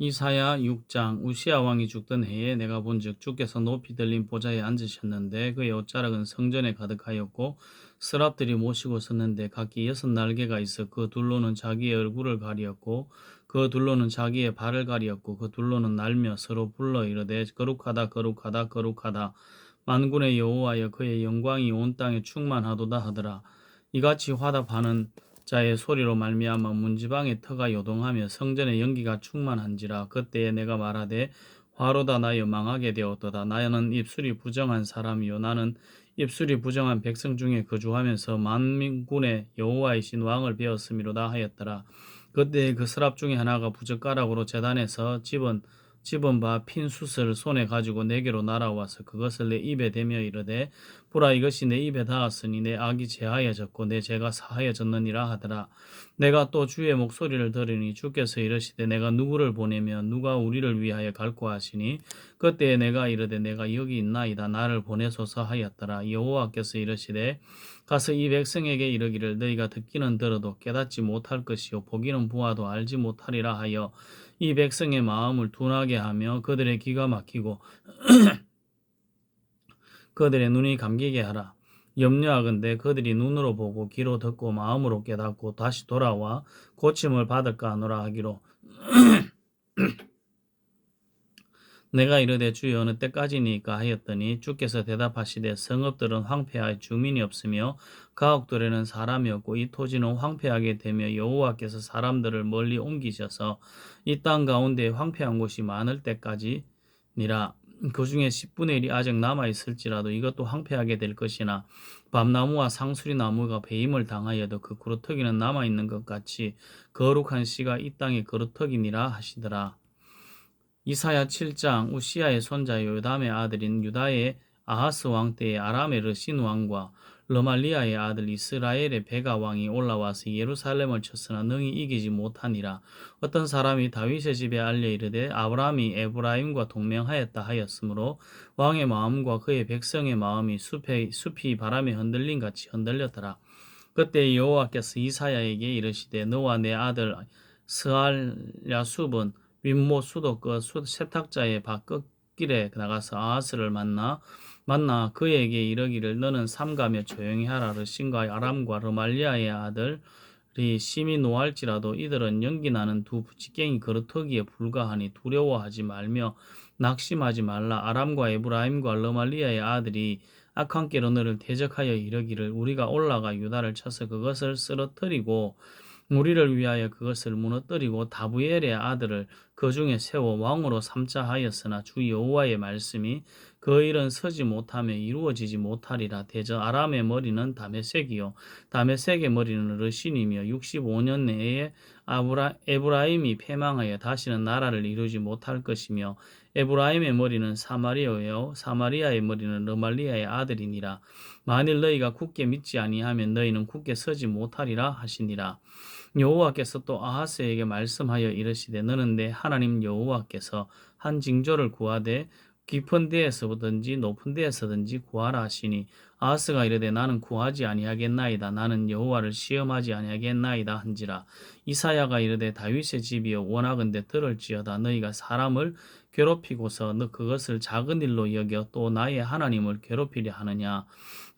이사야 6장. 우시야 왕이 죽던 해에 내가 본즉 주께서 높이 들린 보좌에 앉으셨는데 그의 옷자락은 성전에 가득하였고 서랍들이 모시고 섰는데 각기 6날개가 있어 그 둘로는 자기의 얼굴을 가리었고 그 둘로는 자기의 발을 가리었고 그 둘로는 날며 서로 불러 이르되 거룩하다 거룩하다 거룩하다 만군의 여호와여, 그의 영광이 온 땅에 충만하도다 하더라. 이같이 화답하는 자의 소리로 말미암아 문지방의 터가 요동하며 성전의 연기가 충만한지라. 그때에 내가 말하되 화로다, 나여 망하게 되었도다. 나는 입술이 부정한 사람이요 나는 입술이 부정한 백성 중에 거주하면서 만민군의 여호와이신 왕을 배웠음이로다 하였더라. 그때 그 서랍 중에 하나가 부젓가락으로 제단에서 집은 바 핀 숯을 손에 가지고 내게로 날아와서 그것을 내 입에 대며 이르되 보라, 이것이 내 입에 닿았으니 내 악이 제하여졌고 내 죄가 사하여졌느니라 하더라. 내가 또 주의 목소리를 들으니 주께서 이르시되 내가 누구를 보내며 누가 우리를 위하여 갈고 하시니 그때에 내가 이르되 내가 여기 있나이다, 나를 보내소서 하였더라. 여호와께서 이르시되 가서 이 백성에게 이르기를 너희가 듣기는 들어도 깨닫지 못할 것이요 보기는 보아도 알지 못하리라 하여 이 백성의 마음을 둔하게 하며 그들의 귀가 막히고 그들의 눈이 감기게 하라. 염려하건대 그들이 눈으로 보고 귀로 듣고 마음으로 깨닫고 다시 돌아와 고침을 받을까 하노라 하기로. 내가 이르되 주여 어느 때까지니까 하였더니 주께서 대답하시되 성읍들은 황폐하여 주민이 없으며 가옥들에는 사람이 없고 이 토지는 황폐하게 되며 여호와께서 사람들을 멀리 옮기셔서 이 땅 가운데 황폐한 곳이 많을 때까지니라. 그 중에 10분의 1이 아직 남아있을지라도 이것도 황폐하게 될 것이나 밤나무와 상수리나무가 배임을 당하여도 그 그루터기는 남아있는 것 같이 거룩한 씨가 이 땅의 그루터기니라 하시더라. 이사야 7장. 우시야의 손자 요담의 아들인 유다의 아하스 왕 때에 아람의 르신 왕과 르말리아의 아들 이스라엘의 베가 왕이 올라와서 예루살렘을 쳤으나 능히 이기지 못하니라. 어떤 사람이 다윗의 집에 알려 이르되 아브람이 에브라임과 동맹하였다 하였으므로 왕의 마음과 그의 백성의 마음이 숲이 바람에 흔들린 같이 흔들렸더라. 그때 여호와께서 이사야에게 이르시되 너와 내 아들 스알야숲은 윗못 수도 세탁자의 밖길에 나가서 아하스를 만나 그에게 이르기를 너는 삼가며 조용히 하라. 르신과 아람과 르말리아의 아들이 심히 노할지라도 이들은 연기나는 두 직갱이 그루터기에 불과하니 두려워하지 말며 낙심하지 말라. 아람과 에브라임과 르말리아의 아들이 악한 길로 너를 대적하여 이르기를 우리가 올라가 유다를 쳐서 그것을 쓰러뜨리고 우리를 위하여 그것을 무너뜨리고 다부엘의 아들을 그 중에 세워 왕으로 삼자 하였으나 주 여호와의 말씀이 그 일은 서지 못하며 이루어지지 못하리라. 대저 아람의 머리는 다메섹이요 다메섹의 머리는 르신이며 65년 내에 에브라임이 패망하여 다시는 나라를 이루지 못할 것이며 에브라임의 머리는 사마리아요 사마리아의 머리는 르말리아의 아들이니라. 만일 너희가 굳게 믿지 아니하면 너희는 굳게 서지 못하리라 하시니라. 여호와께서 또 아하스에게 말씀하여 이르시되 너는 내 하나님 여호와께서 한 징조를 구하되 깊은 데에서든지 높은 데에서든지 구하라 하시니 아하스가 이르되 나는 구하지 아니하겠나이다. 나는 여호와를 시험하지 아니하겠나이다 한지라. 이사야가 이르되 다윗의 집이여 원하건대 들을지어다. 너희가 사람을 괴롭히고서 너 그것을 작은 일로 여겨 또 나의 하나님을 괴롭히려 하느냐.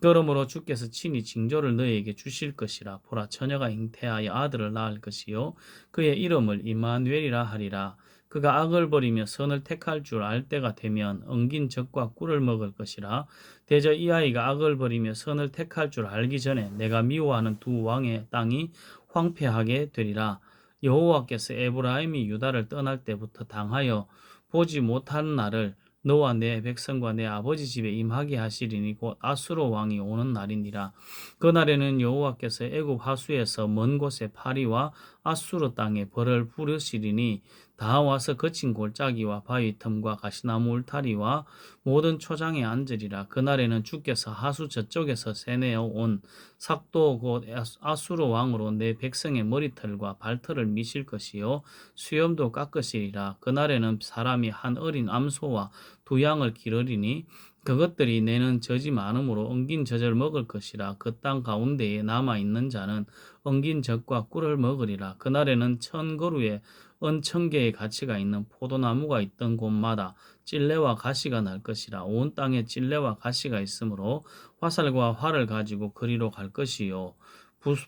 그러므로 주께서 친히 징조를 너희에게 주실 것이라. 보라, 처녀가 잉태하여 아들을 낳을 것이요 그의 이름을 임마누엘이라 하리라. 그가 악을 버리며 선을 택할 줄 알 때가 되면 엉긴 젖과 꿀을 먹을 것이라. 대저 이 아이가 악을 버리며 선을 택할 줄 알기 전에 내가 미워하는 두 왕의 땅이 황폐하게 되리라. 여호와께서 에브라임이 유다를 떠날 때부터 당하여 보지 못한 날을 너와 내 백성과 내 아버지 집에 임하게 하시리니 곧 아수르 왕이 오는 날이니라. 그날에는 여호와께서 애굽 하수에서 먼 곳에 파리와 아수르 땅에 벌을 부르시리니 다 와서 거친 골짜기와 바위 틈과 가시나무 울타리와 모든 초장에 앉으리라. 그날에는 주께서 하수 저쪽에서 세내어 온 삭도 곧 아수르 왕으로 내 백성의 머리털과 발털을 미실 것이요 수염도 깎으시리라. 그날에는 사람이 한 어린 암소와 두 양을 기르리니 그것들이 내는 젖이 많으므로 엉긴 젖을 먹을 것이라. 그 땅 가운데에 남아있는 자는 엉긴 젖과 꿀을 먹으리라. 그날에는 1000그루의 은천개의 가치가 있는 포도나무가 있던 곳마다 찔레와 가시가 날 것이라. 온 땅에 찔레와 가시가 있으므로 화살과 활을 가지고 그리로 갈 것이요.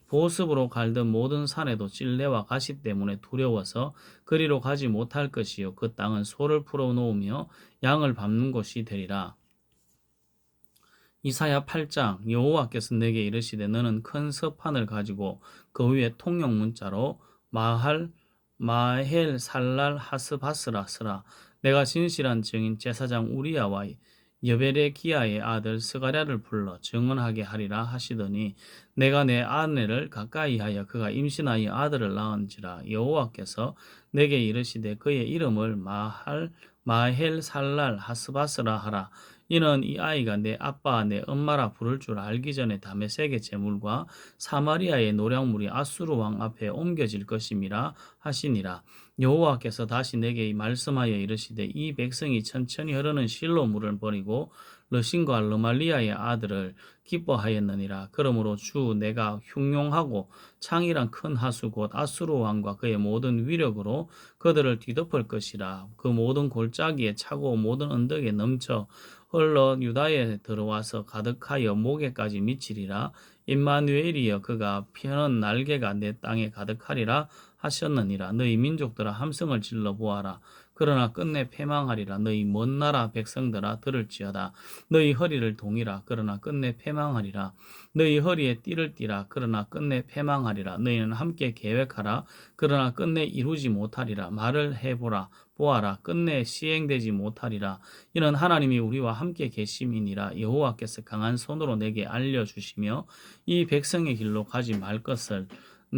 보습으로 갈던 모든 산에도 찔레와 가시 때문에 두려워서 그리로 가지 못할 것이요. 그 땅은 소를 풀어놓으며 양을 밟는 곳이 되리라. 이사야 8장. 여호와께서 내게 이르시되 너는 큰 서판을 가지고 그 위에 통용 문자로 마헬 살랄 하스바스라 쓰라. 내가 진실한 증인 제사장 우리야와 여베레기야의 아들 스가랴를 불러 증언하게 하리라 하시더니 내가 내 아내를 가까이 하여 그가 임신하여 아들을 낳은지라. 여호와께서 내게 이르시되 그의 이름을 마헬 살랄 하스바스라 하라. 이는 이 아이가 내 아빠 내 엄마라 부를 줄 알기 전에 다메섹의 제물과 사마리아의 노략물이 아수르 왕 앞에 옮겨질 것임이라 하시니라. 여호와께서 다시 내게 말씀하여 이르시되 이 백성이 천천히 흐르는 실로 물을 버리고 르신과 르말리아의 아들을 기뻐하였느니라. 그러므로 주 내가 흉용하고 창이란 큰 하수 곧 아수르 왕과 그의 모든 위력으로 그들을 뒤덮을 것이라. 그 모든 골짜기에 차고 모든 언덕에 넘쳐 흘러 유다에 들어와서 가득하여 목에까지 미치리라. 임마누엘이여 그가 펴는 날개가 내 땅에 가득하리라 하셨느니라. 너희 민족들아 함성을 질러 보아라. 그러나 끝내 패망하리라. 너희 먼 나라 백성들아 들을지어다. 너희 허리를 동이라. 그러나 끝내 패망하리라. 너희 허리에 띠를 띠라. 그러나 끝내 패망하리라. 너희는 함께 계획하라. 그러나 끝내 이루지 못하리라. 말을 해보라. 보아라. 끝내 시행되지 못하리라. 이는 하나님이 우리와 함께 계심이니라. 여호와께서 강한 손으로 내게 알려주시며 이 백성의 길로 가지 말 것을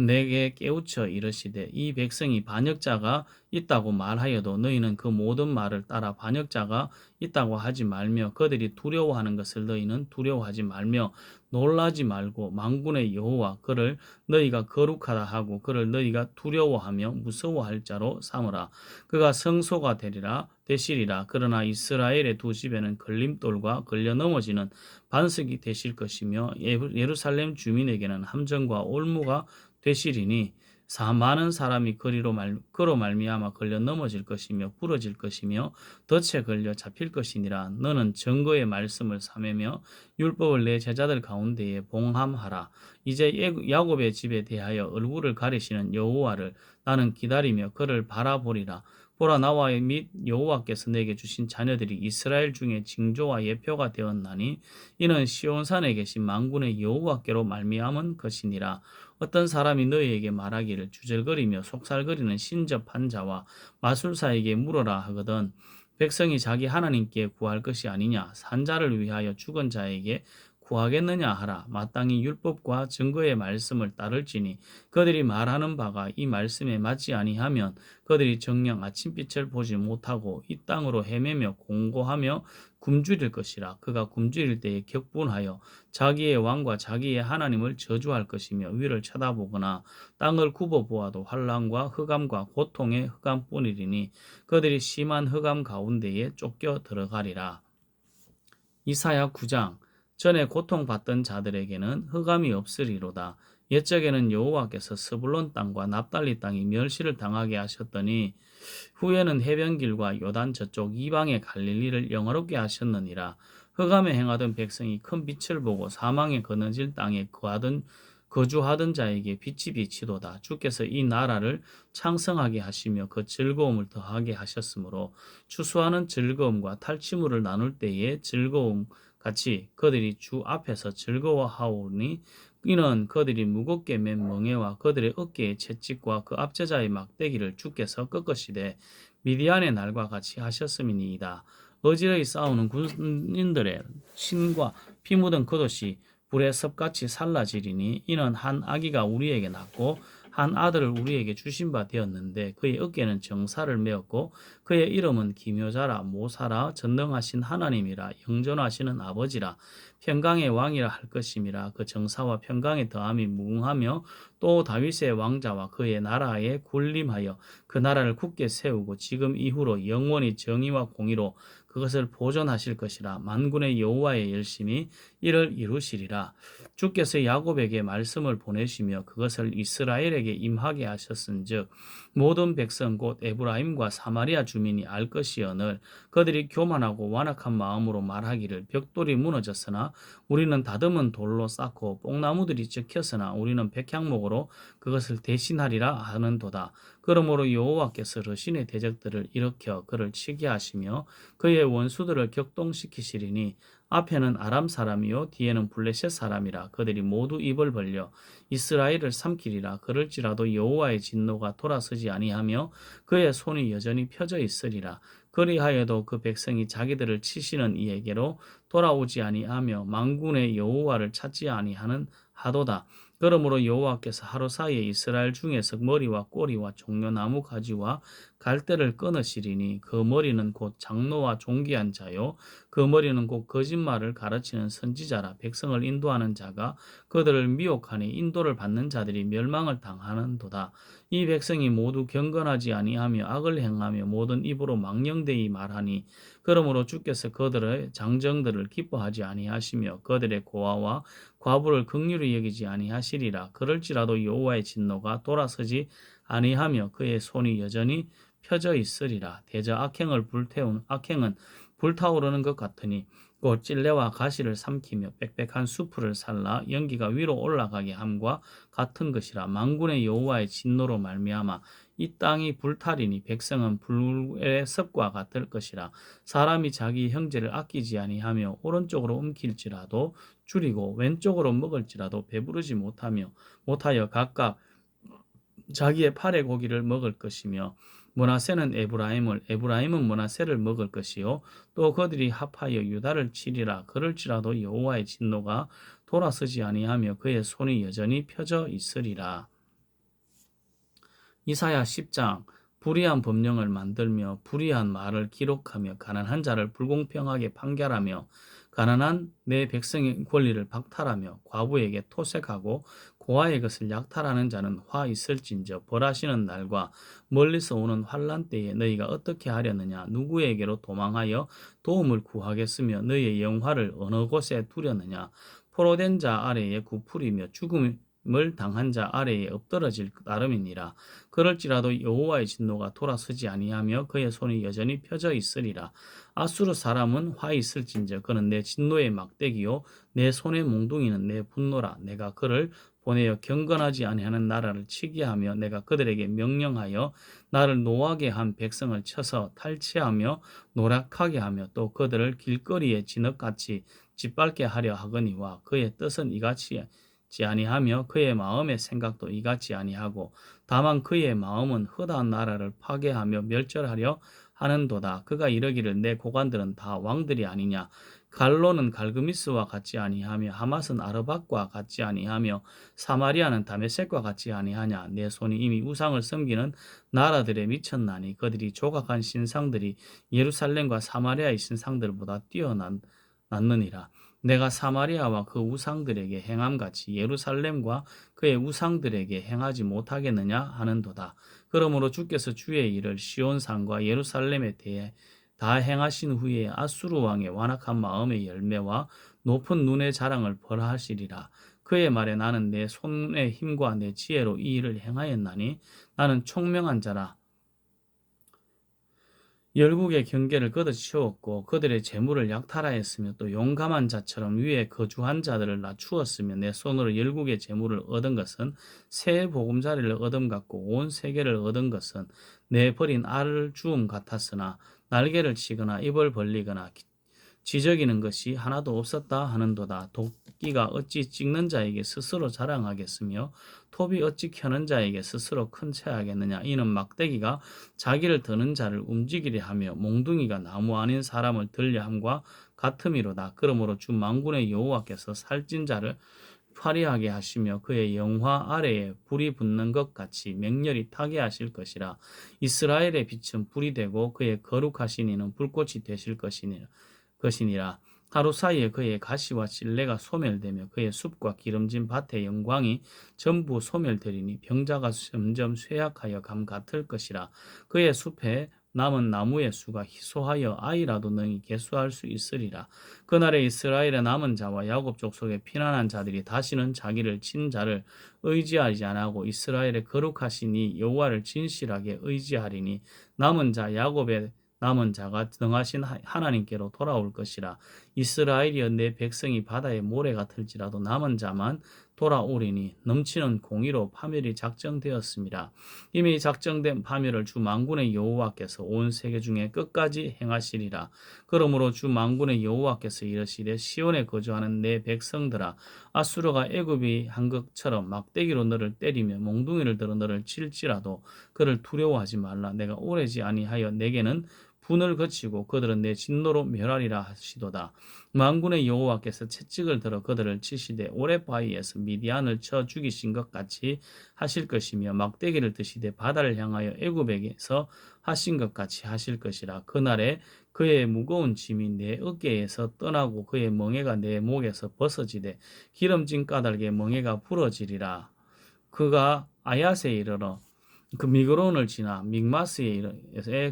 내게 깨우쳐 이르시되 이 백성이 반역자가 있다고 말하여도 너희는 그 모든 말을 따라 반역자가 있다고 하지 말며 그들이 두려워하는 것을 너희는 두려워하지 말며 놀라지 말고 만군의 여호와 그를 너희가 거룩하다 하고 그를 너희가 두려워하며 무서워할 자로 삼으라. 그가 성소가 되시리라. 그러나 이스라엘의 두 집에는 걸림돌과 걸려 넘어지는 반석이 되실 것이며 예루살렘 주민에게는 함정과 올무가 되시리니 많은 사람이 그로 말미암아 걸려 넘어질 것이며 부러질 것이며 덫에 걸려 잡힐 것이니라. 너는 증거의 말씀을 삼으며 율법을 내 제자들 가운데에 봉함하라. 이제 야곱의 집에 대하여 얼굴을 가리시는 여호와를 나는 기다리며 그를 바라보리라. 보라 나와 및 여호와께서 내게 주신 자녀들이 이스라엘 중에 징조와 예표가 되었나니 이는 시온산에 계신 만군의 여호와께로 말미암은 것이니라. 어떤 사람이 너희에게 말하기를 주절거리며 속살거리는 신접한 자와 마술사에게 물어라 하거든 백성이 자기 하나님께 구할 것이 아니냐 산자를 위하여 죽은 자에게 구하겠느냐 하라. 마땅히 율법과 증거의 말씀을 따를지니 그들이 말하는 바가 이 말씀에 맞지 아니하면 그들이 정녕 아침빛을 보지 못하고 이 땅으로 헤매며 공고하며 굶주릴 것이라. 그가 굶주릴 때에 격분하여 자기의 왕과 자기의 하나님을 저주할 것이며 위를 쳐다보거나 땅을 굽어보아도 환난과 흑암과 고통의 흑암뿐이리니 그들이 심한 흑암 가운데에 쫓겨 들어가리라. 이사야 9장. 전에 고통받던 자들에게는 흑암이 없으리로다. 옛적에는 여호와께서 스불론 땅과 납달리 땅이 멸시를 당하게 하셨더니 후에는 해변길과 요단 저쪽 이방의 갈릴리를 영화롭게 하셨느니라. 흑암에 행하던 백성이 큰 빛을 보고 사망에 거느질 땅에 거주하던 자에게 빛이 비치도다. 주께서 이 나라를 창성하게 하시며 그 즐거움을 더하게 하셨으므로 추수하는 즐거움과 탈취물을 나눌 때의 즐거움 같이 그들이 주 앞에서 즐거워하오니 이는 그들이 무겁게 맨 멍에와 그들의 어깨의 채찍과 그 압제자의 막대기를 주께서 꺾으시되 미디안의 날과 같이 하셨음이니이다. 어지러이 싸우는 군인들의 신과 피 묻은 겉옷이 불의 섭같이 살라지리니 이는 한 아기가 우리에게 낳고 한 아들을 우리에게 주신 바 되었는데 그의 어깨는 정사를 메었고 그의 이름은 기묘자라 모사라 전능하신 하나님이라 영존하시는 아버지라 평강의 왕이라 할 것임이라. 그 정사와 평강의 더함이 무궁하며 또 다윗의 왕자와 그의 나라에 군림하여 그 나라를 굳게 세우고 지금 이후로 영원히 정의와 공의로 그것을 보존하실 것이라. 만군의 여호와의 열심히 이를 이루시리라. 주께서 야곱에게 말씀을 보내시며 그것을 이스라엘에게 임하게 하셨은즉 모든 백성 곧 에브라임과 사마리아 주민이 알 것이여늘 그들이 교만하고 완악한 마음으로 말하기를 벽돌이 무너졌으나 우리는 다듬은 돌로 쌓고 뽕나무들이 적혔으나 우리는 백향목으로 그것을 대신하리라 하는도다. 그러므로 여호와께서 르신의 대적들을 일으켜 그를 치게 하시며 그의 원수들을 격동시키시리니 앞에는 아람 사람이요 뒤에는 블레셋 사람이라. 그들이 모두 입을 벌려 이스라엘을 삼키리라. 그럴지라도 여호와의 진노가 돌아서지 아니하며 그의 손이 여전히 펴져 있으리라. 그리하여도 그 백성이 자기들을 치시는 이에게로 돌아오지 아니하며 만군의 여호와를 찾지 아니하는 하도다. 그러므로 여호와께서 하루 사이에 이스라엘 중에서 머리와 꼬리와 종려나무 가지와 갈대를 끊으시리니 그 머리는 곧 장로와 존귀한 자요 그 머리는 곧 거짓말을 가르치는 선지자라. 백성을 인도하는 자가 그들을 미혹하니 인도를 받는 자들이 멸망을 당하는도다. 이 백성이 모두 경건하지 아니하며 악을 행하며 모든 입으로 망령되이 말하니 그러므로 주께서 그들의 장정들을 기뻐하지 아니하시며 그들의 고아와 과부를 긍휼히 여기지 아니하시리라. 그럴지라도 여호와의 진노가 돌아서지 아니하며 그의 손이 여전히 펴져 있으리라. 대저 악행을 불태운 악행은 불타오르는 것 같으니 곧 찔레와 가시를 삼키며 빽빽한 수풀을 살라 연기가 위로 올라가게 함과 같은 것이라. 만군의 여호와의 진노로 말미암아 이 땅이 불타리니 백성은 불의 섭과 같을 것이라. 사람이 자기 형제를 아끼지 아니하며 오른쪽으로 움킬지라도 줄이고 왼쪽으로 먹을지라도 배부르지 못하여 각각 자기의 팔의 고기를 먹을 것이며 므낫세는 에브라임은 므낫세를 먹을 것이요 또 그들이 합하여 유다를 치리라. 그럴지라도 여호와의 진노가 돌아서지 아니하며 그의 손이 여전히 펴져 있으리라. 이사야 10장. 불의한 법령을 만들며 불의한 말을 기록하며 가난한 자를 불공평하게 판결하며 가난한 내 백성의 권리를 박탈하며 과부에게 토색하고 고아의 것을 약탈하는 자는 화 있을진저. 벌하시는 날과 멀리서 오는 환난 때에 너희가 어떻게 하려느냐. 누구에게로 도망하여 도움을 구하겠으며 너희의 영화를 어느 곳에 두려느냐. 포로된 자 아래에 구풀이며 죽음을 당한 자 아래에 엎드러질 따름이니라. 그럴지라도 여호와의 진노가 돌아서지 아니하며 그의 손이 여전히 펴져 있으리라. 아수르 사람은 화 있을진저. 그는 내 진노의 막대기요 내 손의 몽둥이는 내 분노라. 내가 그를 보내어 경건하지 아니하는 나라를 치게 하며 내가 그들에게 명령하여 나를 노하게 한 백성을 쳐서 탈취하며 노략하게 하며 또 그들을 길거리에 진흙같이 짓밟게 하려 하거니와 그의 뜻은 이같이 아니하며 그의 마음의 생각도 이같이 아니하고 다만 그의 마음은 허다한 나라를 파괴하며 멸절하려 하는도다. 그가 이르기를 내 고관들은 다 왕들이 아니냐. 갈로는 갈그미스와 같지 아니하며 하맛은 아르밧과 같지 아니하며 사마리아는 다메섹과 같지 아니하냐. 내 손이 이미 우상을 섬기는 나라들에 미쳤나니 그들이 조각한 신상들이 예루살렘과 사마리아의 신상들보다 뛰어났느니라. 내가 사마리아와 그 우상들에게 행함같이 예루살렘과 그의 우상들에게 행하지 못하겠느냐 하는도다. 그러므로 주께서 주의 일을 시온산과 예루살렘에 대해 다 행하신 후에 아수르 왕의 완악한 마음의 열매와 높은 눈의 자랑을 벌하시리라. 그의 말에 나는 내 손의 힘과 내 지혜로 이 일을 행하였나니 나는 총명한 자라. 열국의 경계를 걷어치웠고 그들의 재물을 약탈하였으며 또 용감한 자처럼 위에 거주한 자들을 낮추었으며 내 손으로 열국의 재물을 얻은 것은 새 보금자리를 얻음 같고 온 세계를 얻은 것은 내 버린 알을 주움 같았으나 날개를 치거나 입을 벌리거나 지저귀는 것이 하나도 없었다 하는도다. 도끼가 어찌 찍는 자에게 스스로 자랑하겠으며 톱이 어찌 켜는 자에게 스스로 큰 체하겠느냐. 이는 막대기가 자기를 드는 자를 움직이려 하며 몽둥이가 나무 아닌 사람을 들려 함과 같음이로다. 그러므로 주 만군의 여호와께서 살찐 자를 화려하게 하시며 그의 영화 아래에 불이 붙는 것 같이 맹렬히 타게 하실 것이라. 이스라엘의 빛은 불이 되고 그의 거룩하신 이는 불꽃이 되실 것이니라. 하루 사이에 그의 가시와 찔레가 소멸되며 그의 숲과 기름진 밭의 영광이 전부 소멸되리니 병자가 점점 쇠약하여 감 같을 것이라. 그의 숲에 남은 나무의 수가 희소하여 아이라도 능히 계수할 수 있으리라. 그날에 이스라엘의 남은 자와 야곱 족속에 피난한 자들이 다시는 자기를 친 자를 의지하지 아니하고 이스라엘의 거룩하신 이 여호와를 진실하게 의지하리니 남은 자 야곱의 남은 자가 등하신 하나님께로 돌아올 것이라. 이스라엘이여 내 백성이 바다의 모래 같을지라도 남은 자만 돌아오리니 넘치는 공의로 파멸이 작정되었습니다. 이미 작정된 파멸을 주 만군의 여호와께서 온 세계 중에 끝까지 행하시리라. 그러므로 주 만군의 여호와께서 이르시되 시온에 거주하는 내 백성들아 아수르가 애굽이 한 것처럼 막대기로 너를 때리며 몽둥이를 들어 너를 칠지라도 그를 두려워하지 말라. 내가 오래지 아니하여 내게는 분을 거치고 그들은 내 진노로 멸하리라 하시도다. 만군의 여호와께서 채찍을 들어 그들을 치시되 오레바위에서 미디안을 쳐 죽이신 것 같이 하실 것이며 막대기를 드시되 바다를 향하여 애굽에게서 하신 것 같이 하실 것이라. 그날에 그의 무거운 짐이 내 어깨에서 떠나고 그의 멍에가 내 목에서 벗어지되 기름진 까닭에 멍에가 부러지리라. 그가 아얏에 이르러 그 미그론을 지나 믹마스에 이르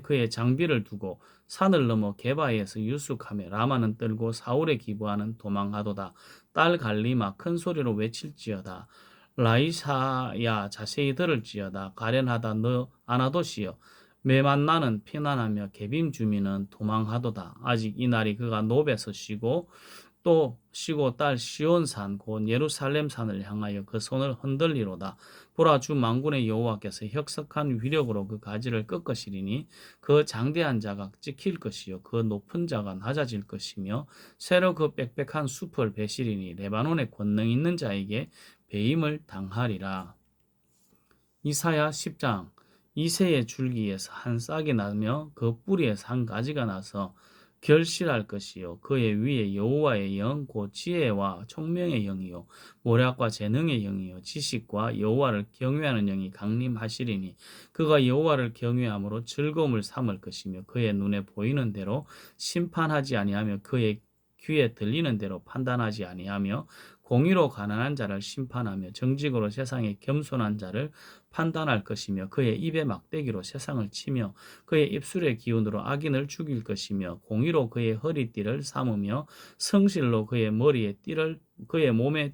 그의 장비를 두고 산을 넘어 게바에서 유숙하며 라마는 떨고 사울의 기부하는 도망하도다. 딸 갈리마 큰 소리로 외칠지어다. 라이사야 자세히 들을지어다. 가련하다 너 아나도시여 메만나는 피난하며 게빔 주민은 도망하도다. 아직 이 날이 그가 노베서 쉬고 또 쉬고 딸 시온산 곧 예루살렘산을 향하여 그 손을 흔들리로다. 보라 주 만군의 여호와께서 혁석한 위력으로 그 가지를 꺾으시리니 그 장대한 자가 찍힐 것이요 그 높은 자가 낮아질 것이며 새로 그 빽빽한 숲을 베시리니 레바논의 권능 있는 자에게 배임을 당하리라. 이사야 10장 이새의 줄기에서 한 싹이 나며 그 뿌리에서 한 가지가 나서 결실할 것이요 그의 위에 여호와의 영 곧 지혜와 총명의 영이요 모략과 재능의 영이요 지식과 여호와를 경외하는 영이 강림하시리니 그가 여호와를 경외함으로 즐거움을 삼을 것이며 그의 눈에 보이는 대로 심판하지 아니하며 그의 귀에 들리는 대로 판단하지 아니하며 공의로 가난한 자를 심판하며 정직으로 세상에 겸손한 자를 판단할 것이며 그의 입에 막대기로 세상을 치며 그의 입술의 기운으로 악인을 죽일 것이며 공의로 그의 허리띠를 삼으며 성실로 그의 몸에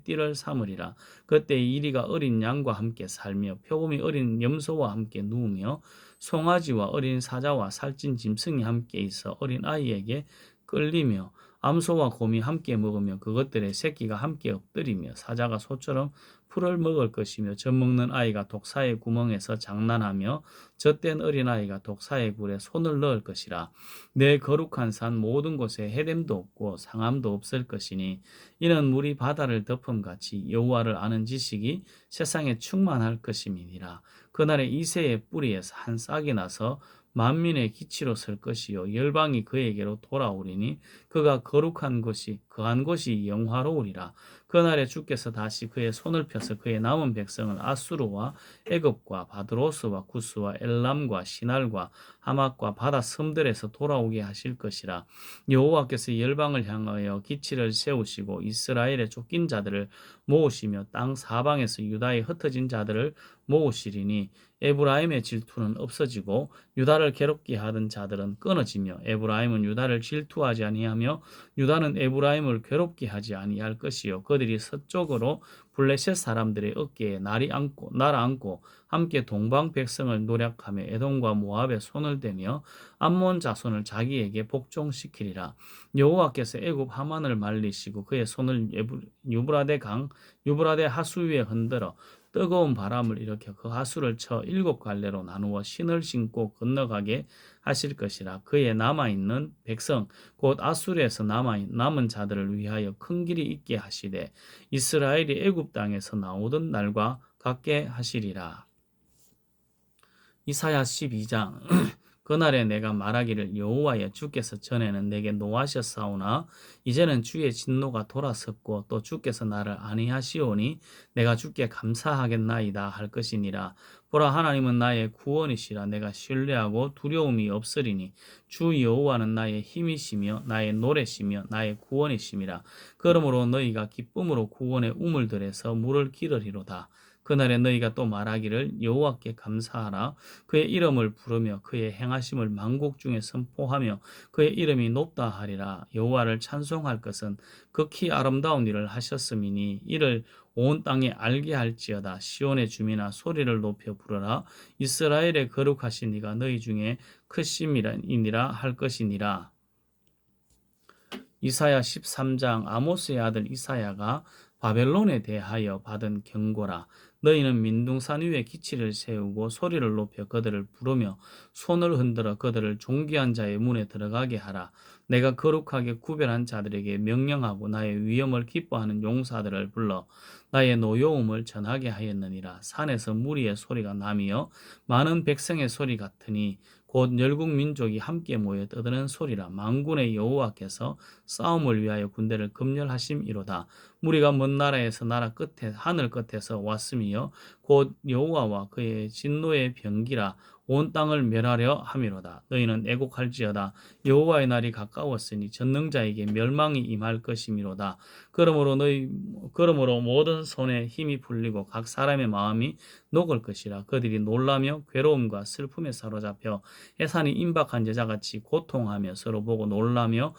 띠를 삼으리라. 그때 이리가 어린 양과 함께 살며 표범이 어린 염소와 함께 누우며 송아지와 어린 사자와 살찐 짐승이 함께 있어 어린 아이에게 끌리며 암소와 곰이 함께 먹으며 그것들의 새끼가 함께 엎드리며 사자가 소처럼 풀을 먹을 것이며 젖먹는 아이가 독사의 구멍에서 장난하며 젖된 어린아이가 독사의 굴에 손을 넣을 것이라. 내 거룩한 산 모든 곳에 해됨도 없고 상함도 없을 것이니 이는 물이 바다를 덮음같이 여호와를 아는 지식이 세상에 충만할 것임이니라. 그날에 이새의 뿌리에서 한 싹이 나서 만민의 기치로 설 것이요 열방이 그에게로 돌아오리니 그가 거룩한 것이 그한 것이 영화로우리라. 그날에 주께서 다시 그의 손을 펴서 그의 남은 백성을 아수르와 애굽과 바드로스와 구스와 엘람과 시날과 하맛과 바다 섬들에서 돌아오게 하실 것이라. 여호와께서 열방을 향하여 기치를 세우시고 이스라엘의 쫓긴 자들을 모으시며 땅 사방에서 유다의 흩어진 자들을 모으시리니 에브라임의 질투는 없어지고 유다를 괴롭게 하던 자들은 끊어지며 에브라임은 유다를 질투하지 아니하며 유다는 에브라임을 괴롭게 하지 아니할 것이요 그들이 서쪽으로 블레셋 사람들의 어깨에 날아앉고 함께 동방 백성을 노략하며 에돔과 모압에 손을 대며 암몬 자손을 자기에게 복종시키리라. 여호와께서 애굽 하만을 말리시고 그의 손을 유브라데 하수 위에 흔들어 뜨거운 바람을 일으켜 그 하수를 쳐 7갈래로 나누어 신을 신고 건너가게 하실 것이라. 그의 남아있는 백성 곧 아수르에서 남은 자들을 위하여 큰 길이 있게 하시되 이스라엘이 애굽 땅에서 나오던 날과 같게 하시리라. 이사야 12장 그날에 내가 말하기를 여호와여 주께서 전에는 내게 노하셨사오나 이제는 주의 진노가 돌아섰고 또 주께서 나를 아니하시오니 내가 주께 감사하겠나이다 할 것이니라. 보라 하나님은 나의 구원이시라. 내가 신뢰하고 두려움이 없으리니 주 여호와는 나의 힘이시며 나의 노래시며 나의 구원이심이라. 그러므로 너희가 기쁨으로 구원의 우물들에서 물을 기르리로다. 그날에 너희가 또 말하기를 여호와께 감사하라. 그의 이름을 부르며 그의 행하심을 만국 중에 선포하며 그의 이름이 높다 하리라. 여호와를 찬송할 것은 극히 아름다운 일을 하셨음이니 이를 온 땅에 알게 할지어다. 시온의 주민아 소리를 높여 부르라. 이스라엘의 거룩하신 이가 너희 중에 크심이니라 할 것이니라. 이사야 13장. 아모스의 아들 이사야가 바벨론에 대하여 받은 경고라. 너희는 민둥산 위에 기치를 세우고 소리를 높여 그들을 부르며 손을 흔들어 그들을 존귀한 자의 문에 들어가게 하라. 내가 거룩하게 구별한 자들에게 명령하고 나의 위엄을 기뻐하는 용사들을 불러 나의 노여움을 전하게 하였느니라. 산에서 무리의 소리가 나며 많은 백성의 소리 같으니 곧 열국 민족이 함께 모여 떠드는 소리라. 만군의 여호와께서 싸움을 위하여 군대를 급렬하심이로다. 무리가 먼 나라에서 나라 끝에 하늘 끝에서 왔으며 곧 여호와와 그의 진노의 병기라. 온 땅을 멸하려 함이로다. 너희는 애곡할지어다. 여호와의 날이 가까웠으니 전능자에게 멸망이 임할 것이미로다. 그러므로 모든 손에 힘이 풀리고 각 사람의 마음이 녹을 것이라. 그들이 놀라며 괴로움과 슬픔에 사로잡혀 해산이 임박한 여자같이 고통하며 서로 보고 놀라며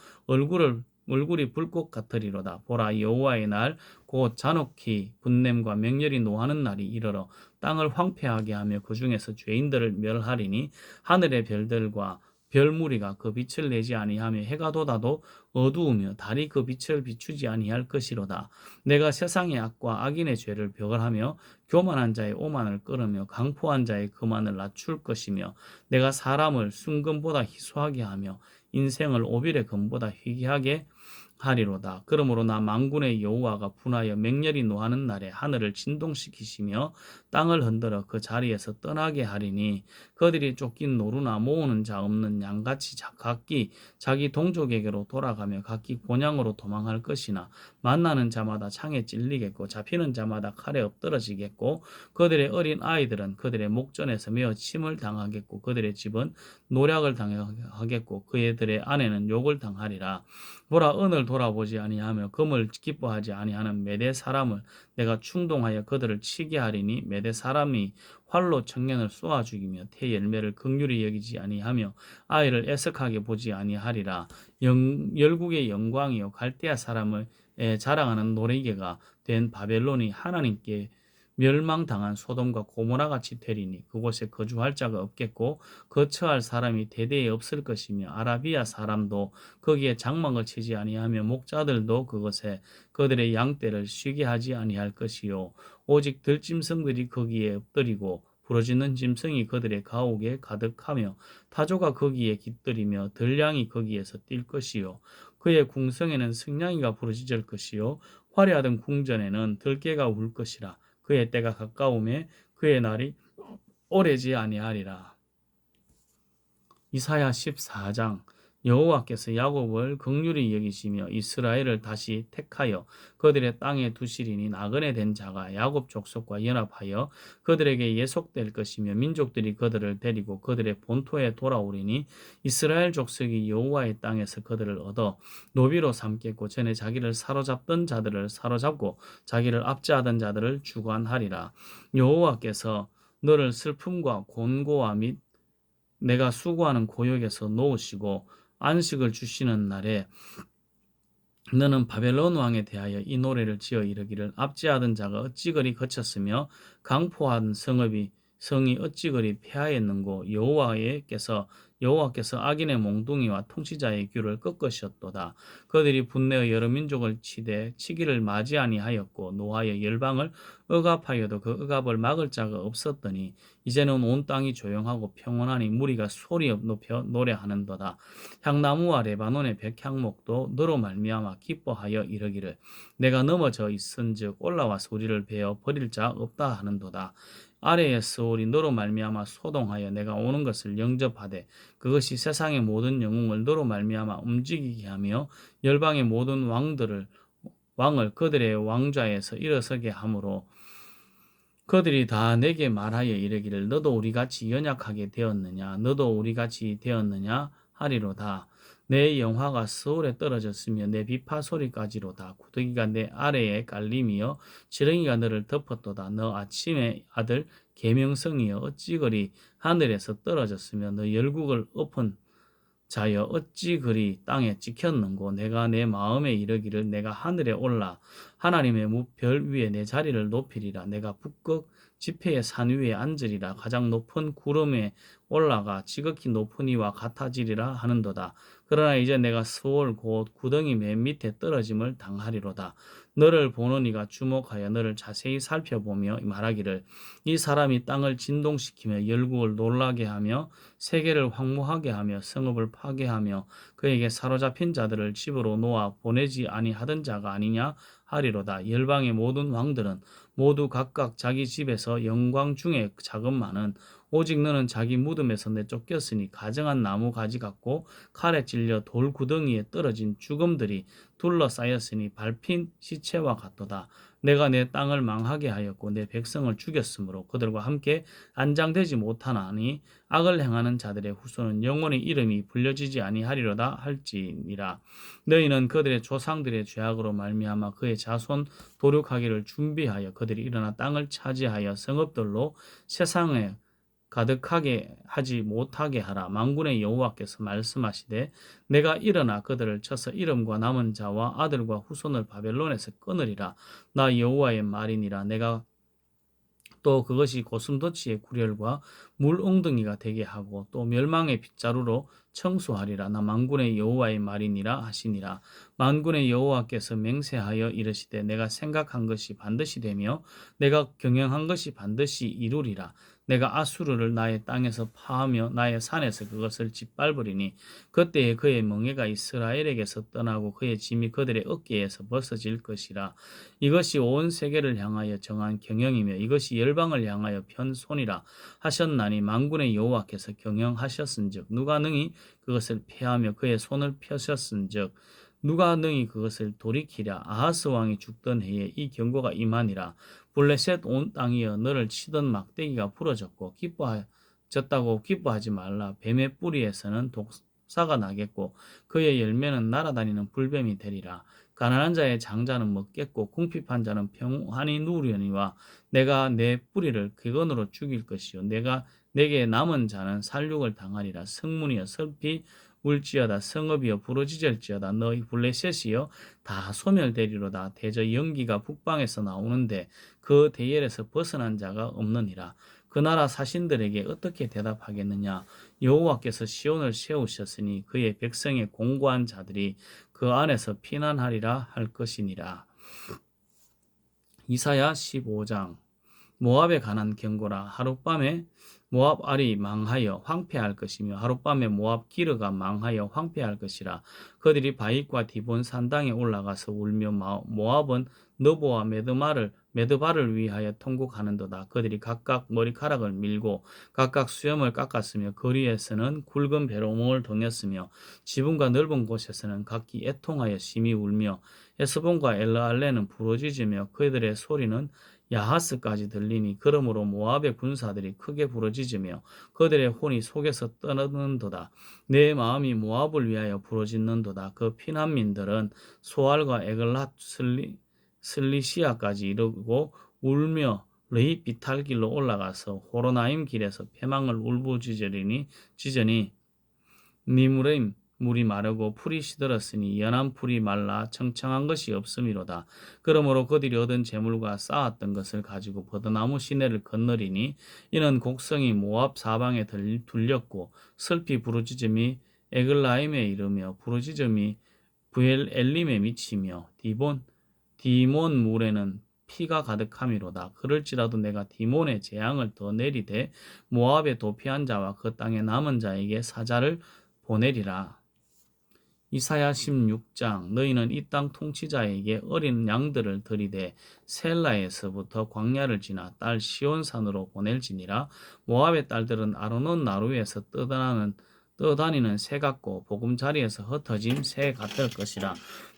얼굴이 불꽃 같으리로다. 보라, 여호와의 날 곧 잔혹히 분냄과 맹렬히 노하는 날이 이르러 땅을 황폐하게 하며 그 중에서 죄인들을 멸하리니 하늘의 별들과 별무리가 그 빛을 내지 아니하며 해가 돋아도 어두우며 달이 그 빛을 비추지 아니할 것이로다. 내가 세상의 악과 악인의 죄를 벽을하며 교만한 자의 오만을 끌으며 강포한 자의 거만을 낮출 것이며 내가 사람을 순금보다 희소하게 하며 인생을 오빌의 금보다 희귀하게 하리로다. 그러므로 나 만군의 여호와가 분하여 맹렬히 노하는 날에 하늘을 진동시키시며 땅을 흔들어 그 자리에서 떠나게 하리니 그들이 쫓긴 노루나 모으는 자 없는 양같이 각기 자기 동족에게로 돌아가며 각기 본향으로 도망할 것이나 만나는 자마다 창에 찔리겠고 잡히는 자마다 칼에 엎드러지겠고 그들의 어린 아이들은 그들의 목전에서 메어 침을 당하겠고 그들의 집은 노략을 당하겠고 그들의 아내는 욕을 당하리라. 보라, 은을 돌아보지 아니하며 금을 기뻐하지 아니하는 메대 사람을 내가 충동하여 그들을 치게 하리니 메대 사람이 활로 청년을 쏘아 죽이며 태 열매를 긍휼히 여기지 아니하며 아이를 애석하게 보지 아니하리라. 열국의 영광이요 갈대아 사람을 자랑하는 노래개가 된 바벨론이 하나님께 멸망당한 소돔과 고모라 같이 되리니 그곳에 거주할 자가 없겠고 거처할 사람이 대대에 없을 것이며 아라비아 사람도 거기에 장막을 치지 아니하며 목자들도 그것에 그들의 양떼를 쉬게 하지 아니할 것이요 오직 들짐승들이 거기에 엎드리고 부러지는 짐승이 그들의 가옥에 가득하며 타조가 거기에 깃들이며 들량이 거기에서 뛸 것이요 그의 궁성에는 승냥이가 부르짖을 것이요 화려하던 궁전에는 들깨가 울 것이라. 그의 때가 가까움에 그의 날이 오래지 아니하리라. 이사야 14장. 여호와께서 야곱을 긍휼히 여기시며 이스라엘을 다시 택하여 그들의 땅에 두시리니 나그네 된 자가 야곱 족속과 연합하여 그들에게 예속될 것이며 민족들이 그들을 데리고 그들의 본토에 돌아오리니 이스라엘 족속이 여호와의 땅에서 그들을 얻어 노비로 삼겠고 전에 자기를 사로잡던 자들을 사로잡고 자기를 압제하던 자들을 주관하리라. 여호와께서 너를 슬픔과 곤고와 및 내가 수고하는 고역에서 놓으시고 안식을 주시는 날에 너는 바벨론 왕에 대하여 이 노래를 지어 이르기를 압제하던 자가 어찌 그리 거쳤으며 강포한 성이 어찌 그리 폐하였는고 여호와께서 악인의 몽둥이와 통치자의 귀를 꺾으셨도다. 그들이 분내어 여러 민족을 치기를 맞이 아니하였고 노하여 열방을 억압하여도 그 억압을 막을 자가 없었더니 이제는 온 땅이 조용하고 평온하니 무리가 소리 높여 노래하는도다. 향나무와 레바논의 백향목도 너로 말미암아 기뻐하여 이르기를 내가 넘어져 있은즉 올라와서 우리를 베어 버릴 자 없다 하는도다. 아래에 스올이 너로 말미암아 소동하여 내가 오는 것을 영접하되 그것이 세상의 모든 영웅을 너로 말미암아 움직이게 하며 열방의 모든 왕을 그들의 왕좌에서 일어서게 하므로 그들이 다 내게 말하여 이르기를 너도 우리같이 연약하게 되었느냐 너도 우리같이 되었느냐 하리로다. 내 영화가 서울에 떨어졌으며 내 비파 소리까지로다. 구더기가 내 아래에 깔림이여 지렁이가 너를 덮었도다. 너 아침의 아들 계명성이여 어찌 그리 하늘에서 떨어졌으며 너 열국을 엎은 자여 어찌 그리 땅에 찍혔는고. 내가 내 마음에 이르기를 내가 하늘에 올라 하나님의 무별 위에 내 자리를 높이리라. 내가 북극 지폐의 산 위에 앉으리라. 가장 높은 구름에 올라가 지극히 높은 이와 같아지리라 하는도다. 그러나 이제 내가 서울 곧 구덩이 맨 밑에 떨어짐을 당하리로다. 너를 보는 이가 주목하여 너를 자세히 살펴보며 말하기를 이 사람이 땅을 진동시키며 열국을 놀라게 하며 세계를 황무하게 하며 성읍을 파괴하며 그에게 사로잡힌 자들을 집으로 놓아 보내지 아니하던 자가 아니냐 하리로다. 열방의 모든 왕들은 모두 각각 자기 집에서 영광 중에 자금만은 오직 너는 자기 무덤에서 내쫓겼으니 가정한 나무 가지 같고 칼에 찔려 돌 구덩이에 떨어진 죽음들이 둘러싸였으니 밟힌 시체와 같도다. 내가 내 땅을 망하게 하였고 내 백성을 죽였으므로 그들과 함께 안장되지 못하나니 악을 행하는 자들의 후손은 영원히 이름이 불려지지 아니하리로다 할지니라. 너희는 그들의 조상들의 죄악으로 말미암아 그의 자손 도륙하기를 준비하여 그들이 일어나 땅을 차지하여 성읍들로 세상에 가득하게 하지 못하게 하라. 만군의 여호와께서 말씀하시되 내가 일어나 그들을 쳐서 이름과 남은 자와 아들과 후손을 바벨론에서 끊으리라. 나 여호와의 말이니라. 내가 또 그것이 고슴도치의 구렬과 물웅덩이가 되게 하고 또 멸망의 빗자루로 청소하리라. 나 만군의 여호와의 말이니라 하시니라. 만군의 여호와께서 맹세하여 이르시되 내가 생각한 것이 반드시 되며 내가 경영한 것이 반드시 이루리라. 내가 아수르를 나의 땅에서 파하며 나의 산에서 그것을 짓밟으리니 그때에 그의 멍에가 이스라엘에게서 떠나고 그의 짐이 그들의 어깨에서 벗어질 것이라. 이것이 온 세계를 향하여 정한 경영이며 이것이 열방을 향하여 편 손이라 하셨나니 만군의 여호와께서 경영하셨은즉 누가 능히 그것을 패하며 그의 손을 펴셨은즉 누가 능히 그것을 돌이키랴. 아하스 왕이 죽던 해에 이 경고가 임하니라. 블레셋 온 땅이여 너를 치던 막대기가 부러졌고 기뻐졌다고 기뻐하지 말라. 뱀의 뿌리에서는 독사가 나겠고 그의 열매는 날아다니는 불뱀이 되리라. 가난한 자의 장자는 먹겠고 궁핍한 자는 평안히 누우려니와 내가 내 뿌리를 객원으로 죽일 것이요 내게 남은 자는 살육을 당하리라. 성문이여 슬피 울지어다. 성읍이여 부르짖을지어다. 너희 블레셋이여 다 소멸되리로다. 대저 연기가 북방에서 나오는데 그 대열에서 벗어난 자가 없느니라. 그 나라 사신들에게 어떻게 대답하겠느냐. 여호와께서 시온을 세우셨으니 그의 백성의 공고한 자들이 그 안에서 피난하리라 할 것이니라. 이사야 15장. 모압에 관한 경고라. 하룻밤에 모압 알이 망하여 황폐할 것이며 하룻밤에 모압 기르가 망하여 황폐할 것이라. 그들이 바윗과 디본 산당에 올라가서 울며 모압은 너보와 메드바를 위하여 통곡하는도다. 그들이 각각 머리카락을 밀고 각각 수염을 깎았으며 거리에서는 굵은 배로몽을 동였으며 지붕과 넓은 곳에서는 각기 애통하여 심히 울며 에스본과 엘르알레는 부르짖으며 그들의 소리는 야하스까지 들리니 그러므로 모압의 군사들이 크게 부르짖으며 그들의 혼이 속에서 떠나는도다. 내 마음이 모압을 위하여 부르짖는도다. 그 피난민들은 소알과 에글랏 슬리시아까지 이르고 울며 르히 비탈길로 올라가서 호로나임 길에서 패망을 울부짖으리니 니무레임 물이 마르고 풀이 시들었으니 연한 풀이 말라 청청한 것이 없음이로다. 그러므로 그들이 얻은 재물과 쌓았던 것을 가지고 버드나무 시내를 건너리니 이는 곡성이 모압 사방에 둘렸고 슬피 부르짖음이 에글라임에 이르며 부르짖음이 부엘 엘림에 미치며 디몬 물에는 피가 가득함이로다. 그럴지라도 내가 디몬의 재앙을 더 내리되 모압에 도피한 자와 그 땅에 남은 자에게 사자를 보내리라. 이사야 16장. 너희는 이 땅 통치자에게 어린 양들을 들이되 셀라에서부터 광야를 지나 딸 시온산으로 보낼지니라. 모압의 딸들은 아르논 나루에서 떠다니는 새 같고 보금자리에서 흩어진 새 같을 것이라.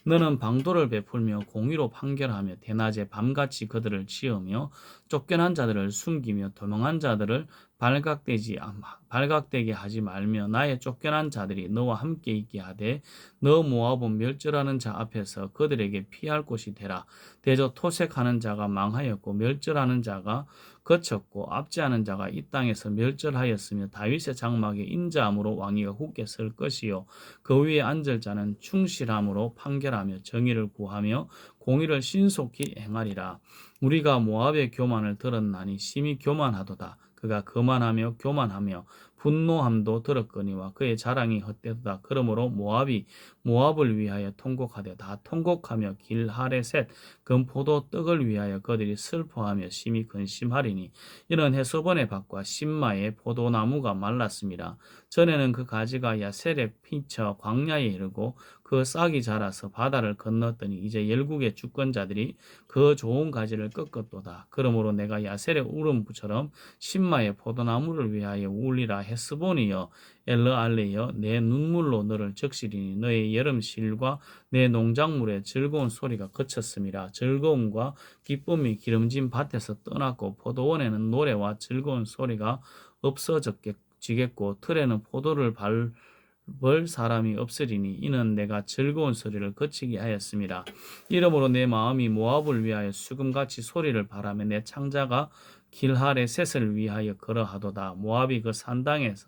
너는 방도를 베풀며 공의로 판결하며 대낮에 밤같이 그들을 치으며 쫓겨난 자들을 숨기며 도망한 자들을 발각되게 하지 말며 나의 쫓겨난 자들이 너와 함께 있게 하되 너 모압은 멸절하는 자 앞에서 그들에게 피할 곳이 되라. 대저 토색하는 자가 망하였고 멸절하는 자가 거쳤고 압제하는 자가 이 땅에서 멸절하였으며 다윗의 장막에 인자함으로 왕위가 굳게 설 것이요 그 위에 앉을 자는 충실함으로 판결하며 정의를 구하며 공의를 신속히 행하리라. 우리가 모압의 교만을 들었나니 심히 교만하도다. 그가 거만하며 교만하며 분노함도 들었거니와 그의 자랑이 헛되도다. 그러므로 모압을 위하여 통곡하되 다 통곡하며 길하레셋 금포도 떡을 위하여 그들이 슬퍼하며 심히 근심하리니 이는 헤스본의 밭과 심마의 포도나무가 말랐습니다. 전에는 그 가지가 야셀에 피쳐 광야에 이르고 그 싹이 자라서 바다를 건넜더니 이제 열국의 주권자들이 그 좋은 가지를 꺾었도다. 그러므로 내가 야셀의 울음처럼 심마의 포도나무를 위하여 울리라. 헤스본이여 엘르알레여 내 눈물로 너를 적시리니 너의 여름실과 내 농작물의 즐거운 소리가 그쳤음이라. 즐거움과 기쁨이 기름진 밭에서 떠났고 포도원에는 노래와 즐거운 소리가 없어지겠고 틀에는 포도를 밟을 사람이 없으리니 이는 내가 즐거운 소리를 그치게 하였습니다. 이러므로 내 마음이 모압을 위하여 수금같이 소리를 바라며 내 창자가 길하레셋을 위하여 걸어하도다. 모압이 그 산당에서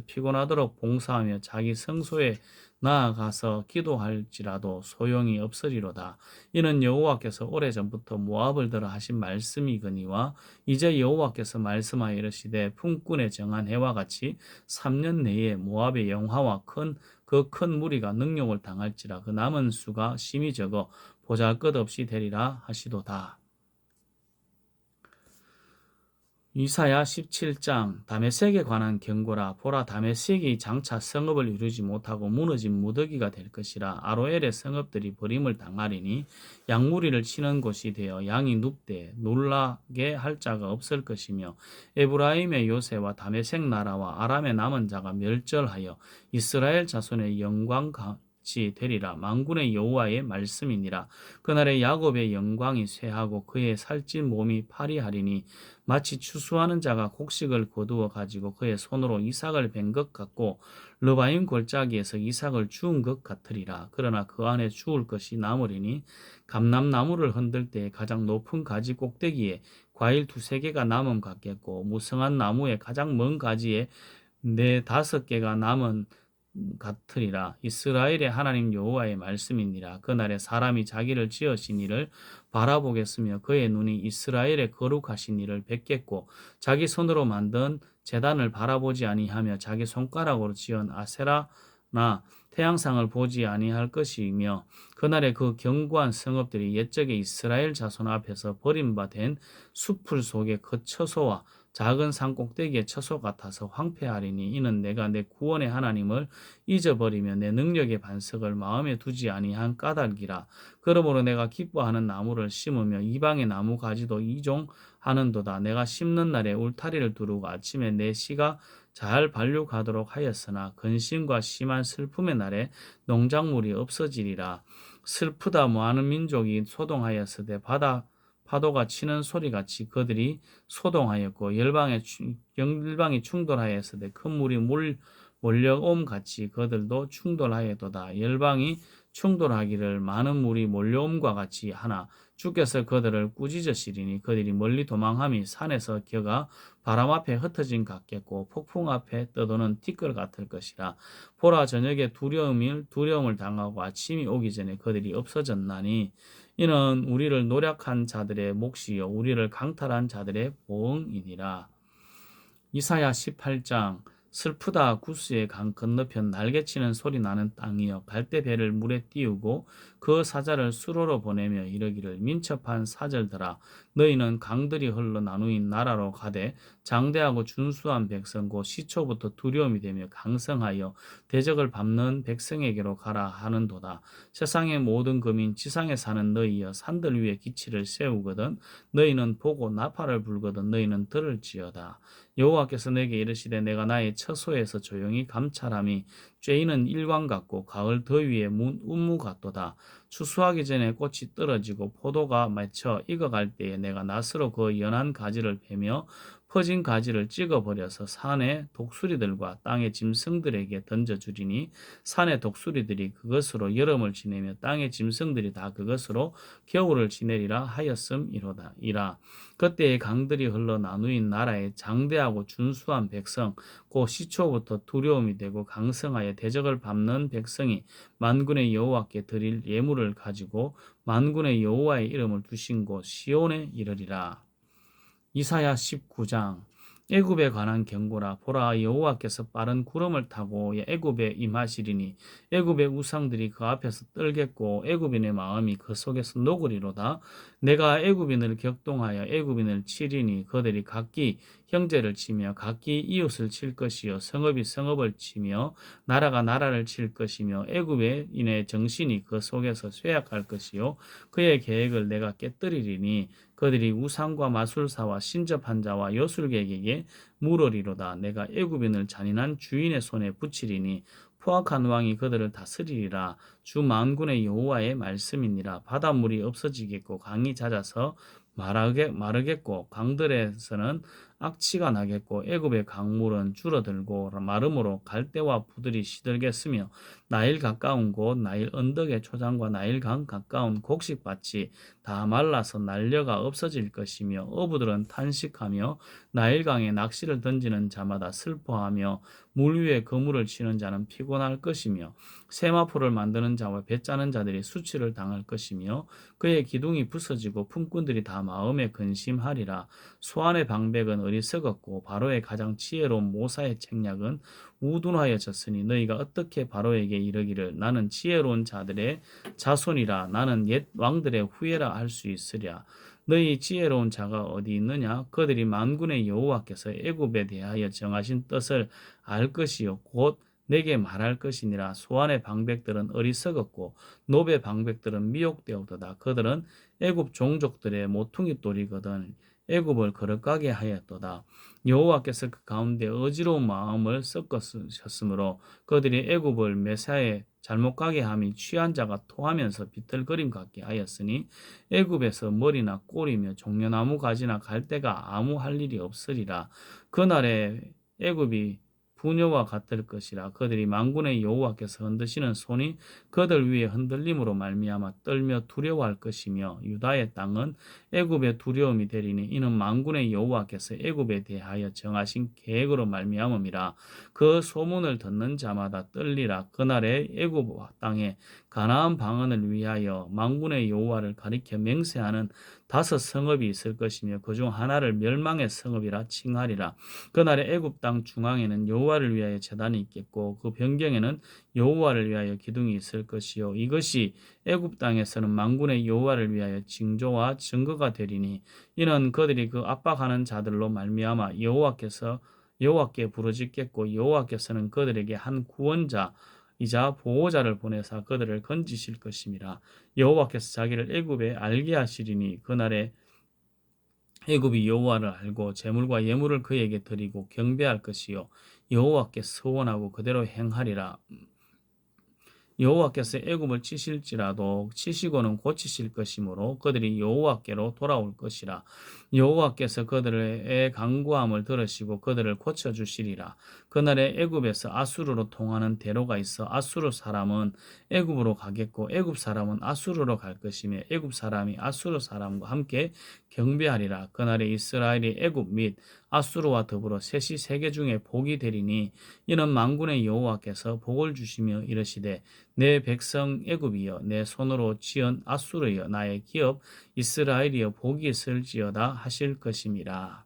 피곤하도록 봉사하며 자기 성소에 나아가서 기도할지라도 소용이 없으리로다. 이는 여호와께서 오래전부터 모압을 들어 하신 말씀이거니와 이제 여호와께서 말씀하여 이르시되 품꾼에 정한 해와 같이 3년 내에 모압의 영화와 그 큰 무리가 능욕을 당할지라. 그 남은 수가 심히 적어 보잘것없이 되리라 하시도다. 이사야 17장 다메섹에 관한 경고라. 보라, 다메섹이 장차 성읍을 이루지 못하고 무너진 무더기가 될 것이라. 아로엘의 성읍들이 버림을 당하리니 양무리를 치는 곳이 되어 양이 눕되 놀라게 할 자가 없을 것이며 에브라임의 요새와 다메섹 나라와 아람의 남은 자가 멸절하여 이스라엘 자손의 영광 되리라. 만군의 여호와의 말씀이니라. 그날에 야곱의 영광이 쇠하고 그의 살찐 몸이 파리하리니 마치 추수하는 자가 곡식을 거두어 가지고 그의 손으로 이삭을 벤 것 같고 르바임 골짜기에서 이삭을 주운 것 같으리라. 그러나 그 안에 주울 것이 남으리니 감람나무를 흔들 때에 가장 높은 가지 꼭대기에 과일 2-3개가 남음 같겠고 무성한 나무의 가장 먼 가지에 4-5개가 남은 같으리라. 이스라엘의 하나님 여호와의 말씀이니라. 그날에 사람이 자기를 지으신 이를 바라보겠으며 그의 눈이 이스라엘의 거룩하신 이를 뵙겠고 자기 손으로 만든 제단을 바라보지 아니하며 자기 손가락으로 지은 아세라나 태양상을 보지 아니할 것이며 그날에 그 견고한 성읍들이 옛적에 이스라엘 자손 앞에서 버림받은 숲풀 속의 그 처소와 작은 산 꼭대기의 처소 같아서 황폐하리니 이는 내가 내 구원의 하나님을 잊어버리며 내 능력의 반석을 마음에 두지 아니한 까닭이라. 그러므로 내가 기뻐하는 나무를 심으며 이방의 나무 가지도 이종하는도다. 내가 심는 날에 울타리를 두르고 아침에 내 씨가 잘 발육하도록 하였으나 근심과 심한 슬픔의 날에 농작물이 없어지리라. 슬프다 많은 민족이 소동하였으되 파도가 치는 소리같이 그들이 소동하였고 열방이 충돌하였으되 큰 물이 몰려옴 같이 그들도 충돌하였도다. 열방이 충돌하기를 많은 물이 몰려옴과 같이 하나 주께서 그들을 꾸짖으시리니 그들이 멀리 도망함이 산에서 겨가 바람 앞에 흩어진 같겠고 폭풍 앞에 떠도는 티끌 같을 것이라. 보라, 저녁에 두려움을 당하고 아침이 오기 전에 그들이 없어졌나니 이는 우리를 노력한 자들의 몫이요 우리를 강탈한 자들의 보응이니라. 이사야 18장 슬프다 구스의 강 건너편 날개치는 소리 나는 땅이여 갈대배를 물에 띄우고 그 사자를 수로로 보내며 이르기를 민첩한 사절들아 너희는 강들이 흘러 나누인 나라로 가되 장대하고 준수한 백성 곧 시초부터 두려움이 되며 강성하여 대적을 밟는 백성에게로 가라 하는도다. 세상의 모든 금인 지상에 사는 너희여 산들 위에 기치를 세우거든 너희는 보고 나팔을 불거든 너희는 들을지어다. 여호와께서 내게 이르시되 내가 나의 처소에서 조용히 감찰함이 쬐이는 일광 같고 가을 더위에 문 운무 같도다. 추수하기 전에 꽃이 떨어지고 포도가 맺혀 익어갈 때에 내가 낫으로 그 연한 가지를 베며 퍼진 가지를 찍어버려서 산의 독수리들과 땅의 짐승들에게 던져주리니 산의 독수리들이 그것으로 여름을 지내며 땅의 짐승들이 다 그것으로 겨울을 지내리라 하였음이로다. 이라 그때의 강들이 흘러 나누인 나라의 장대하고 준수한 백성 곧 시초부터 두려움이 되고 강성하여 대적을 밟는 백성이 만군의 여호와께 드릴 예물을 가지고 만군의 여호와의 이름을 두신 곳 시온에 이르리라. 이사야 19장. 애굽에 관한 경고라. 보라, 여호와께서 빠른 구름을 타고 애굽에 임하시리니 애굽의 우상들이 그 앞에서 떨겠고 애굽인의 마음이 그 속에서 녹으리로다. 내가 애굽인을 격동하여 애굽인을 치리니 그들이 각기 형제를 치며 각기 이웃을 칠 것이요 성읍이 성읍을 치며 나라가 나라를 칠 것이며 애굽의 인의 정신이 그 속에서 쇠약할 것이요 그의 계획을 내가 깨뜨리리니 그들이 우상과 마술사와 신접한 자와 요술객에게 물으리로다. 내가 애굽인을 잔인한 주인의 손에 붙이리니 포악한 왕이 그들을 다스리리라. 주 만군의 여호와의 말씀이니라. 바닷물이 없어지겠고 강이 잦아서 마르겠고 강들에서는 악취가 나겠고 애굽의 강물은 줄어들고 마름으로 갈대와 부들이 시들겠으며 나일 가까운 곳 나일 언덕의 초장과 나일강 가까운 곡식밭이 다 말라서 날려가 없어질 것이며 어부들은 탄식하며 나일강에 낚시를 던지는 자마다 슬퍼하며 물 위에 그물을 치는 자는 피곤할 것이며 세마포를 만드는 자와 배 짜는 자들이 수치를 당할 것이며 그의 기둥이 부서지고 품꾼들이 다 마음에 근심하리라. 소안의 방백은 어리석었고 바로의 가장 지혜로운 모사의 책략은 우둔하여졌으니 너희가 어떻게 바로에게 이르기를 나는 지혜로운 자들의 자손이라 나는 옛 왕들의 후예라 할 수 있으랴. 너희 지혜로운 자가 어디 있느냐? 그들이 만군의 여호와께서 애굽에 대하여 정하신 뜻을 알 것이요 곧 내게 말할 것이니라. 소안의 방백들은 어리석었고 노베 방백들은 미혹되었도다. 그들은 애굽 종족들의 모퉁이 돌이거든 애굽을 거룩하게 하였도다. 여호와께서 그 가운데 어지러운 마음을 섞으셨으므로 그들이 애굽을 메사에 잘못 가게 함이 취한 자가 토하면서 비틀거림 같게 하였으니 애굽에서 머리나 꼬리며 종려나무 가지나 갈대가 아무 할 일이 없으리라. 그날에 애굽이 부녀와 같을 것이라. 그들이 만군의 여호와께서 흔드시는 손이 그들 위에 흔들림으로 말미암아 떨며 두려워할 것이며 유다의 땅은 애굽의 두려움이 되리니 이는 만군의 여호와께서 애굽에 대하여 정하신 계획으로 말미암음이라. 그 소문을 듣는 자마다 떨리라. 그날에 애굽 땅에 가나안 방언을 위하여 만군의 여호와를 가리켜 맹세하는 5 성읍이 있을 것이며 그중 하나를 멸망의 성읍이라 칭하리라. 그날에 애굽 땅 중앙에는 여호와를 위하여 제단이 있겠고 그 변경에는 여호와를 위하여 기둥이 있을 것이요 이것이 애굽 땅에서는 만군의 여호와를 위하여 징조와 증거가 되리니 이는 그들이 그 압박하는 자들로 말미암아 여호와께 부르짖겠고 여호와께서는 그들에게 한 구원자 이자 보호자를 보내사 그들을 건지실 것임이라. 여호와께서 자기를 애굽에 알게 하시리니 그날에 애굽이 여호와를 알고 재물과 예물을 그에게 드리고 경배할 것이요 여호와께 서원하고 그대로 행하리라. 여호와께서 애굽을 치실지라도 치시고는 고치실 것이므로 그들이 여호와께로 돌아올 것이라. 여호와께서 그들의 간구함을 들으시고 그들을 고쳐주시리라. 그날에 애굽에서 아수르로 통하는 대로가 있어 아수르 사람은 애굽으로 가겠고 애굽 사람은 아수르로 갈 것이며 애굽 사람이 아수르 사람과 함께 경배하리라. 그날에 이스라엘이 애굽 및 아수르와 더불어 셋이 세계 중에 복이 되리니 이는 만군의 여호와께서 복을 주시며 이르시되 내 백성 애굽이여 내 손으로 지은 아수르여 나의 기업 이스라엘이여 복이 있을지어다 하실 것임이라.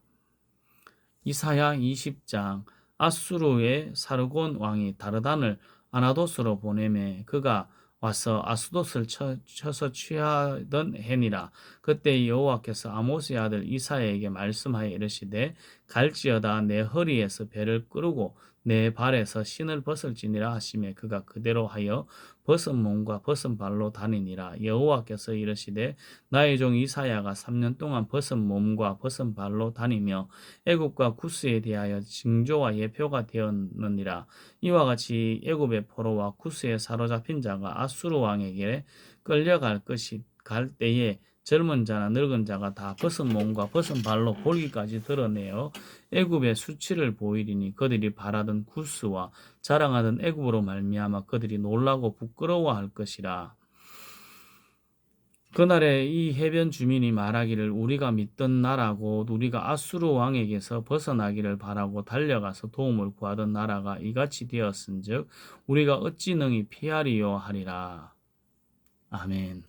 이사야 20장. 아수르의 사르곤 왕이 다르단을 아나도스로 보내매 그가 와서 아스돗을 쳐서 취하던 해니라. 그때 여호와께서 아모스의 아들 이사야에게 말씀하여 이르시되 갈지어다 내 허리에서 배를 끄르고 내 발에서 신을 벗을지니라 하시매 그가 그대로 하여 벗은 몸과 벗은 발로 다니니라. 여호와께서 이르시되 나의 종 이사야가 3년 동안 벗은 몸과 벗은 발로 다니며 애굽과 구스에 대하여 징조와 예표가 되었느니라. 이와 같이 애굽의 포로와 구스에 사로잡힌 자가 아수르 왕에게 끌려갈 것이 갈 때에 젊은 자나 늙은 자가 다 벗은 몸과 벗은 발로 볼기까지 드러내어 애굽의 수치를 보이리니 그들이 바라던 구스와 자랑하던 애굽으로 말미암아 그들이 놀라고 부끄러워할 것이라. 그날에 이 해변 주민이 말하기를 우리가 믿던 나라고 우리가 아수르 왕에게서 벗어나기를 바라고 달려가서 도움을 구하던 나라가 이같이 되었은즉 우리가 어찌 능히 피하리요 하리라. 아멘.